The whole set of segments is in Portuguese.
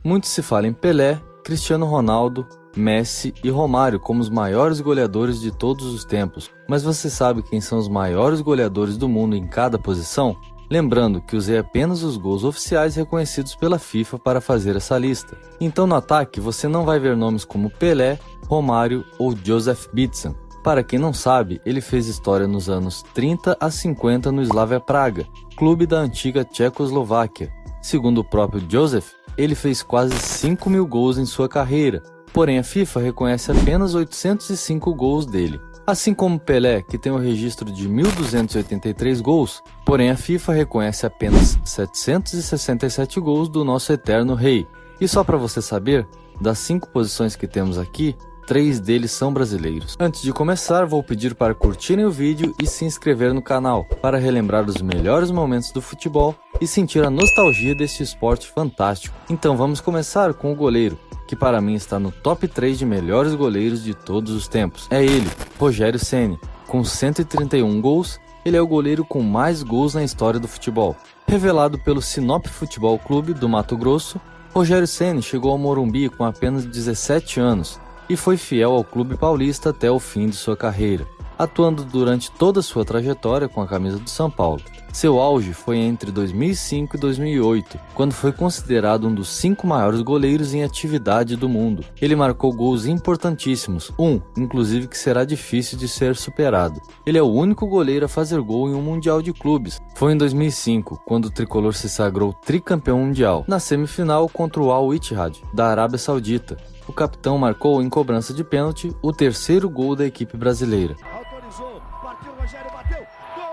Muito se fala em Pelé, Cristiano Ronaldo, Messi e Romário como os maiores goleadores de todos os tempos, mas você sabe quem são os maiores goleadores do mundo em cada posição? Lembrando que usei apenas os gols oficiais reconhecidos pela FIFA para fazer essa lista. Então no ataque você não vai ver nomes como Pelé, Romário ou Josef Bican. Para quem não sabe, ele fez história nos anos 30 a 50 no Slavia Praga, clube da antiga Tchecoslováquia. Segundo o próprio Josef, ele fez quase 5.000 gols em sua carreira, porém a FIFA reconhece apenas 805 gols dele. Assim como Pelé, que tem o registro de 1.283 gols, porém a FIFA reconhece apenas 767 gols do nosso eterno rei. E só para você saber, das 5 posições que temos aqui, 3 deles são brasileiros. Antes de começar, vou pedir para curtirem o vídeo e se inscrever no canal, para relembrar os melhores momentos do futebol e sentir a nostalgia deste esporte fantástico. Então vamos começar com o goleiro, que para mim está no top 3 de melhores goleiros de todos os tempos. É ele, Rogério Ceni. Com 131 gols, ele é o goleiro com mais gols na história do futebol. Revelado pelo Sinop Futebol Clube do Mato Grosso, Rogério Ceni chegou ao Morumbi com apenas 17 anos e foi fiel ao clube paulista até o fim de sua carreira, atuando durante toda a sua trajetória com a camisa do São Paulo. Seu auge foi entre 2005 e 2008, quando foi considerado um dos 5 maiores goleiros em atividade do mundo. Ele marcou gols importantíssimos, inclusive que será difícil de ser superado. Ele é o único goleiro a fazer gol em um Mundial de Clubes. Foi em 2005, quando o tricolor se sagrou tricampeão mundial, na semifinal contra o Al Ittihad, da Arábia Saudita. O capitão marcou em cobrança de pênalti o 3º gol da equipe brasileira. Autorizou, partiu, Rogério, bateu, gol!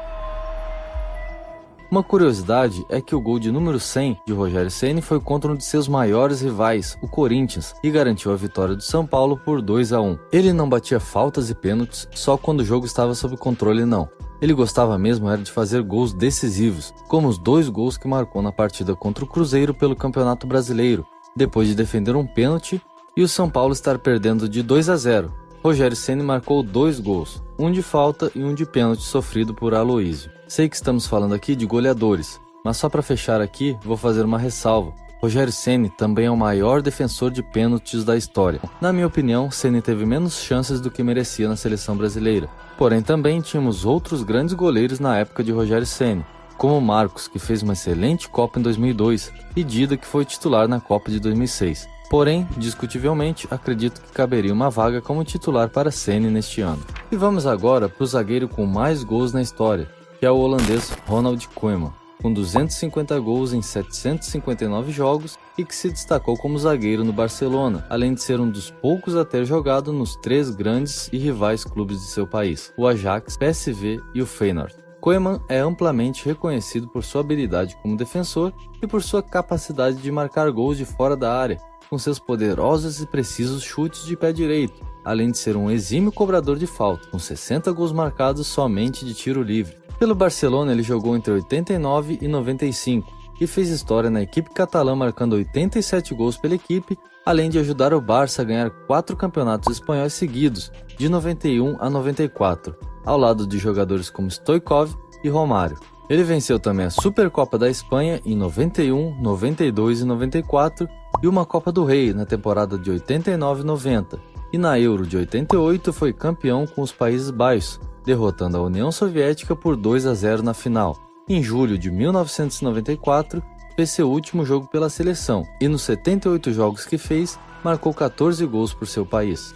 Uma curiosidade é que o gol de número 100 de Rogério Ceni foi contra um de seus maiores rivais, o Corinthians, e garantiu a vitória do São Paulo por 2-1. Ele não batia faltas e pênaltis só quando o jogo estava sob controle, não. Ele gostava mesmo era de fazer gols decisivos, como os 2 gols que marcou na partida contra o Cruzeiro pelo Campeonato Brasileiro, depois de defender um pênalti e o São Paulo estar perdendo de 2-0. Rogério Ceni marcou 2 gols, um de falta e um de pênalti sofrido por Aloísio. Sei que estamos falando aqui de goleadores, mas só para fechar aqui vou fazer uma ressalva. Rogério Ceni também é o maior defensor de pênaltis da história. Na minha opinião, Ceni teve menos chances do que merecia na seleção brasileira. Porém também tínhamos outros grandes goleiros na época de Rogério Ceni, como Marcos, que fez uma excelente Copa em 2002, e Dida, que foi titular na Copa de 2006. Porém, discutivelmente, acredito que caberia uma vaga como titular para Ceni neste ano. E vamos agora para o zagueiro com mais gols na história, que é o holandês Ronald Koeman, com 250 gols em 759 jogos e que se destacou como zagueiro no Barcelona, além de ser um dos poucos a ter jogado nos 3 grandes e rivais clubes de seu país, o Ajax, PSV e o Feyenoord. Koeman é amplamente reconhecido por sua habilidade como defensor e por sua capacidade de marcar gols de fora da área, com seus poderosos e precisos chutes de pé direito, além de ser um exímio cobrador de falta, com 60 gols marcados somente de tiro livre. Pelo Barcelona ele jogou entre 89 e 95 e fez história na equipe catalã marcando 87 gols pela equipe, além de ajudar o Barça a ganhar 4 campeonatos espanhóis seguidos, de 91 a 94, ao lado de jogadores como Stoichkov e Romário. Ele venceu também a Supercopa da Espanha em 91, 92 e 94 e uma Copa do Rei na temporada de 89 e 90. E na Euro de 88 foi campeão com os Países Baixos, derrotando a União Soviética por 2-0 na final. Em julho de 1994, fez seu último jogo pela seleção e nos 78 jogos que fez, marcou 14 gols por seu país.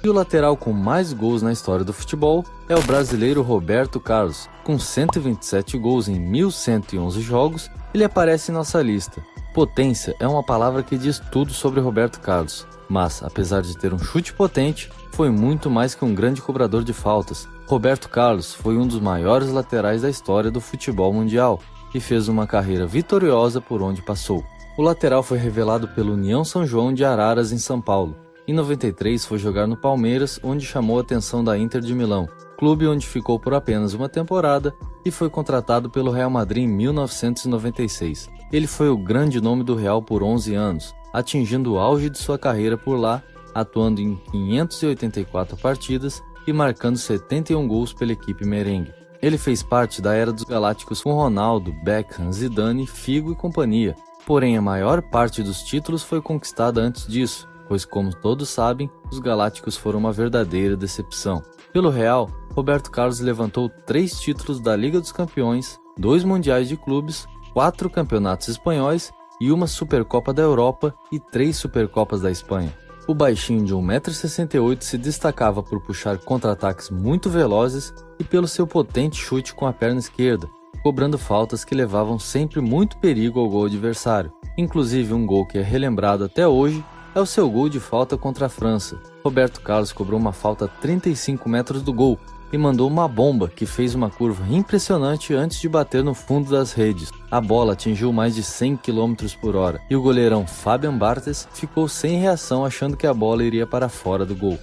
E o lateral com mais gols na história do futebol é o brasileiro Roberto Carlos. Com 127 gols em 1.111 jogos, ele aparece em nossa lista. Potência é uma palavra que diz tudo sobre Roberto Carlos, mas, apesar de ter um chute potente, foi muito mais que um grande cobrador de faltas. Roberto Carlos foi um dos maiores laterais da história do futebol mundial e fez uma carreira vitoriosa por onde passou. O lateral foi revelado pelo União São João de Araras, em São Paulo. Em 93 foi jogar no Palmeiras, onde chamou a atenção da Inter de Milão, clube onde ficou por apenas uma temporada e foi contratado pelo Real Madrid em 1996. Ele foi o grande nome do Real por 11 anos, atingindo o auge de sua carreira por lá, atuando em 584 partidas e marcando 71 gols pela equipe merengue. Ele fez parte da era dos Galácticos com Ronaldo, Beckham, Zidane, Figo e companhia. Porém, a maior parte dos títulos foi conquistada antes disso, pois como todos sabem, os Galácticos foram uma verdadeira decepção. Pelo Real, Roberto Carlos levantou 3 títulos da Liga dos Campeões, 2 Mundiais de Clubes, 4 campeonatos espanhóis e uma Supercopa da Europa e 3 Supercopas da Espanha. O baixinho de 1,68 m se destacava por puxar contra-ataques muito velozes e pelo seu potente chute com a perna esquerda, cobrando faltas que levavam sempre muito perigo ao gol adversário. Inclusive, um gol que é relembrado até hoje é o seu gol de falta contra a França. Roberto Carlos cobrou uma falta a 35 metros do gol e mandou uma bomba que fez uma curva impressionante antes de bater no fundo das redes. A bola atingiu mais de 100 km por hora e o goleirão Fabian Barthez ficou sem reação achando que a bola iria para fora do gol.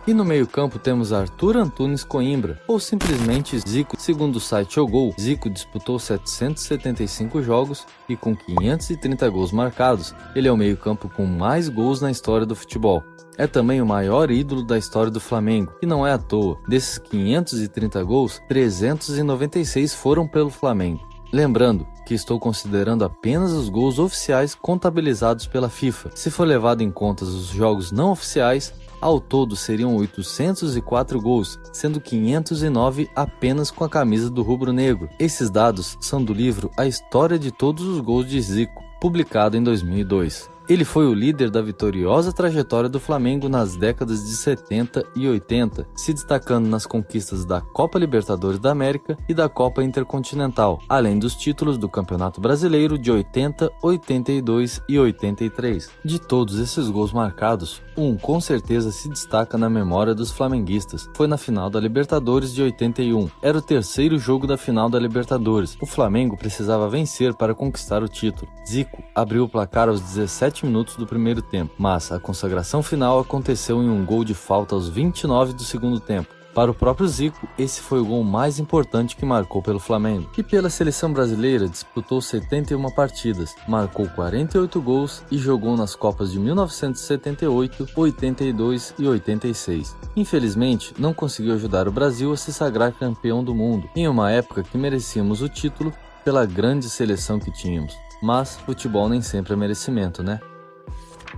E no meio-campo temos Arthur Antunes Coimbra, ou simplesmente Zico. Segundo o site O Gol, Zico disputou 775 jogos e com 530 gols marcados, ele é o meio-campo com mais gols na história do futebol. É também o maior ídolo da história do Flamengo, e não é à toa. Desses 530 gols, 396 foram pelo Flamengo. Lembrando que estou considerando apenas os gols oficiais contabilizados pela FIFA. Se for levado em conta os jogos não oficiais, ao todo seriam 804 gols, sendo 509 apenas com a camisa do rubro-negro. Esses dados são do livro A História de Todos os Gols de Zico, publicado em 2002. Ele foi o líder da vitoriosa trajetória do Flamengo nas décadas de 70 e 80, se destacando nas conquistas da Copa Libertadores da América e da Copa Intercontinental, além dos títulos do Campeonato Brasileiro de 80, 82 e 83. De todos esses gols marcados, um com certeza se destaca na memória dos flamenguistas. Foi na final da Libertadores de 81. Era o terceiro jogo da final da Libertadores. O Flamengo precisava vencer para conquistar o título. Zico abriu o placar aos 17 minutos do primeiro tempo, mas a consagração final aconteceu em um gol de falta aos 29 do segundo tempo. Para o próprio Zico, esse foi o gol mais importante que marcou pelo Flamengo. E pela seleção brasileira, disputou 71 partidas, marcou 48 gols e jogou nas Copas de 1978, 82 e 86. Infelizmente, não conseguiu ajudar o Brasil a se sagrar campeão do mundo, em uma época que merecíamos o título pela grande seleção que tínhamos. Mas futebol nem sempre é merecimento, né?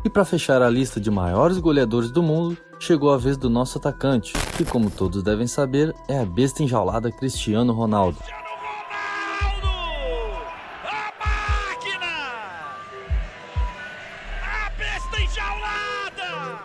E para fechar a lista de maiores goleadores do mundo, chegou a vez do nosso atacante, que como todos devem saber, é a besta enjaulada Cristiano Ronaldo. A máquina! A besta enjaulada!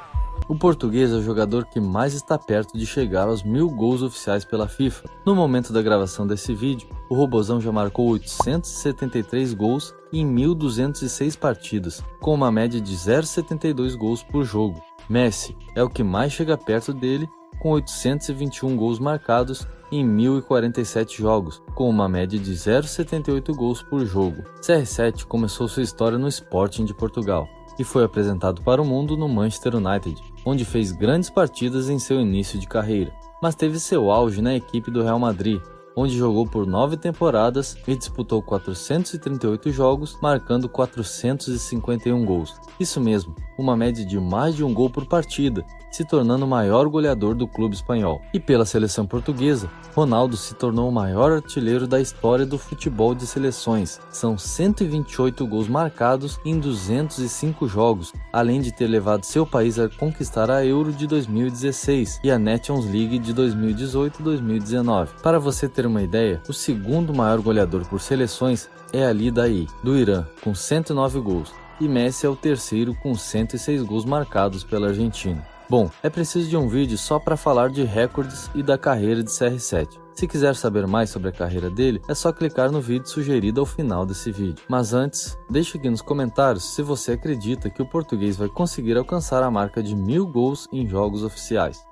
O português é o jogador que mais está perto de chegar aos 1000 gols oficiais pela FIFA. No momento da gravação desse vídeo, o robozão já marcou 873 gols em 1.206 partidas, com uma média de 0,72 gols por jogo. Messi é o que mais chega perto dele, com 821 gols marcados em 1.047 jogos, com uma média de 0,78 gols por jogo. CR7 começou sua história no Sporting de Portugal e foi apresentado para o mundo no Manchester United, onde fez grandes partidas em seu início de carreira, mas teve seu auge na equipe do Real Madrid, onde jogou por 9 temporadas e disputou 438 jogos, marcando 451 gols. Isso mesmo, uma média de mais de um gol por partida, se tornando o maior goleador do clube espanhol. E pela seleção portuguesa, Ronaldo se tornou o maior artilheiro da história do futebol de seleções. São 128 gols marcados em 205 jogos, além de ter levado seu país a conquistar a Euro de 2016 e a Nations League de 2018 e 2019. Para você ter uma ideia, o segundo maior goleador por seleções é Ali Daei, do Irã, com 109 gols, e Messi é o terceiro com 106 gols marcados pela Argentina. Bom, é preciso de um vídeo só para falar de recordes e da carreira de CR7. Se quiser saber mais sobre a carreira dele, é só clicar no vídeo sugerido ao final desse vídeo. Mas antes, deixe aqui nos comentários se você acredita que o português vai conseguir alcançar a marca de 1000 gols em jogos oficiais.